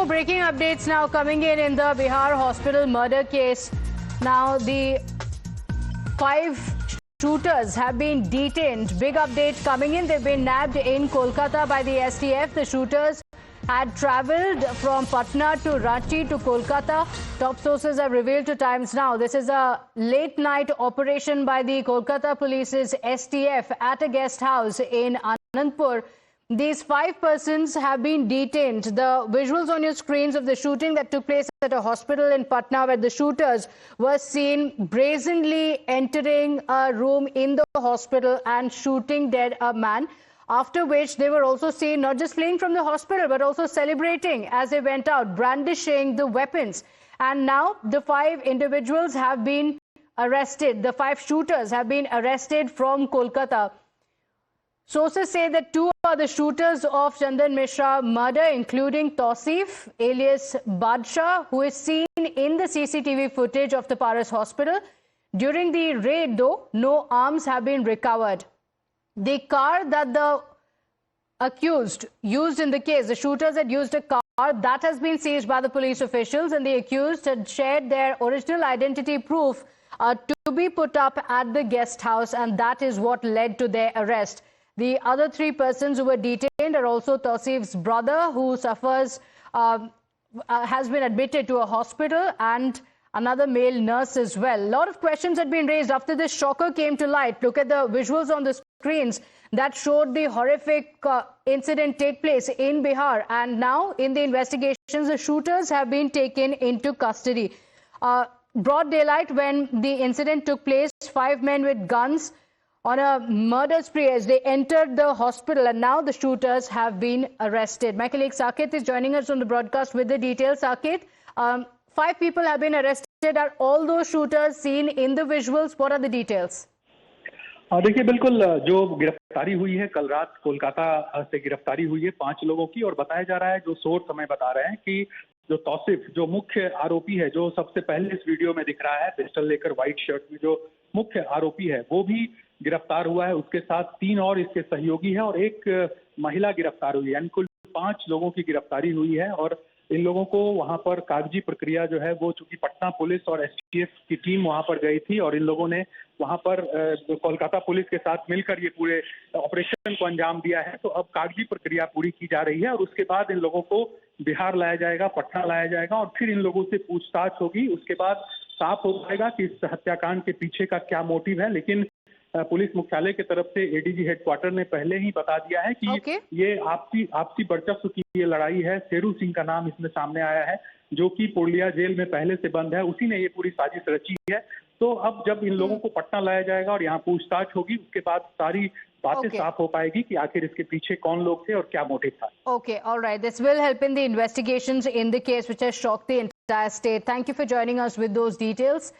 more breaking updates now coming in the Bihar hospital murder case. Now the 5 shooters have been detained. Big update coming in. They've been nabbed in Kolkata by the STF. The shooters had travelled from Patna to Ranchi to Kolkata. Top sources have revealed to Times Now this is a late night operation by the Kolkata police's STF at a guest house in Anandpur. These 5 persons have been detained. The visuals on your screens of the shooting that took place at a hospital in Patna, where the shooters were seen brazenly entering a room in the hospital and shooting dead a man. After which they were also seen not just fleeing from the hospital but also celebrating as they went out, brandishing the weapons. And now the 5 individuals have been arrested. The 5 shooters have been arrested from Kolkata. Sources say that 2 are the shooters of Chandan Mishra murder, including Tausif, alias Badshah, who is seen in the CCTV footage of the Paras hospital. During the raid, though, no arms have been recovered. The car that the accused used in the case, the shooters had used a car that has been seized by the police officials, and the accused had shared their original identity proof to be put up at the guest house, and that is what led to their arrest. The other 3 persons who were detained are also Tausif's brother, who suffers, has been admitted to a hospital, and another male nurse as well. A lot of questions had been raised after this shocker came to light. Look at the visuals on the screens that showed the horrific incident take place in Bihar. And now in the investigations, the shooters have been taken into custody. Broad daylight when the incident took place, 5 men with guns on a murder spree as they entered the hospital, and now the shooters have been arrested. My colleague Saket is joining us on the broadcast with the details. Saket, 5 people have been arrested. Are all those shooters seen in the visuals? What are the details? देखिए, बिल्कुल जो गिरफ्तारी हुई है कल रात कोलकाता से गिरफ्तारी हुई है 5 लोगों की, और बताया जा रहा है, जो सोर्स हमें बता रहे हैं कि जो तौसिफ, जो मुख्य आरोपी है, जो सबसे पहले इस वीडियो में दिख रहा है पिस्टल लेकर व्हाइट शर्ट में, जो मुख्य आरोपी है वो भी गिरफ्तार हुआ है। उसके साथ 3 और इसके सहयोगी हैं और 1 महिला गिरफ्तार हुई है। यानी कुल 5 लोगों की गिरफ्तारी हुई है, और इन लोगों को वहां पर कागजी प्रक्रिया जो है वो, चूंकि पटना पुलिस और एसटीएफ की टीम वहां पर गई थी और इन लोगों ने वहां पर कोलकाता पुलिस के साथ मिलकर ये पूरे ऑपरेशन को अंजाम दिया है। तो अब कागजी प्रक्रिया पूरी की जा रही है और उसके बाद इन लोगों को बिहार लाया जाएगा, पटना लाया जाएगा और फिर इन लोगों से पूछताछ होगी। उसके बाद साफ हो पाएगा कि इस हत्याकांड के पीछे का क्या मोटिव है। लेकिन पुलिस मुख्यालय की तरफ से एडीजी हेडक्वार्टर ने पहले ही बता दिया है कि ये आपसी वर्चस्व की ये लड़ाई है। शेरू सिंह का नाम इसमें सामने आया है, जो कि पुरलिया जेल में पहले से बंद है। उसी ने ये पूरी साजिश रची है। तो अब जब इन लोगों को पटना लाया जाएगा और यहाँ पूछताछ होगी, उसके बाद सारी बातें साफ हो पाएगी कि आखिर इसके पीछे कौन लोग थे और क्या मोटिव था। Okay, all right. This will help in the investigations in the case which has shocked the entire state. Thank you for joining us with those details.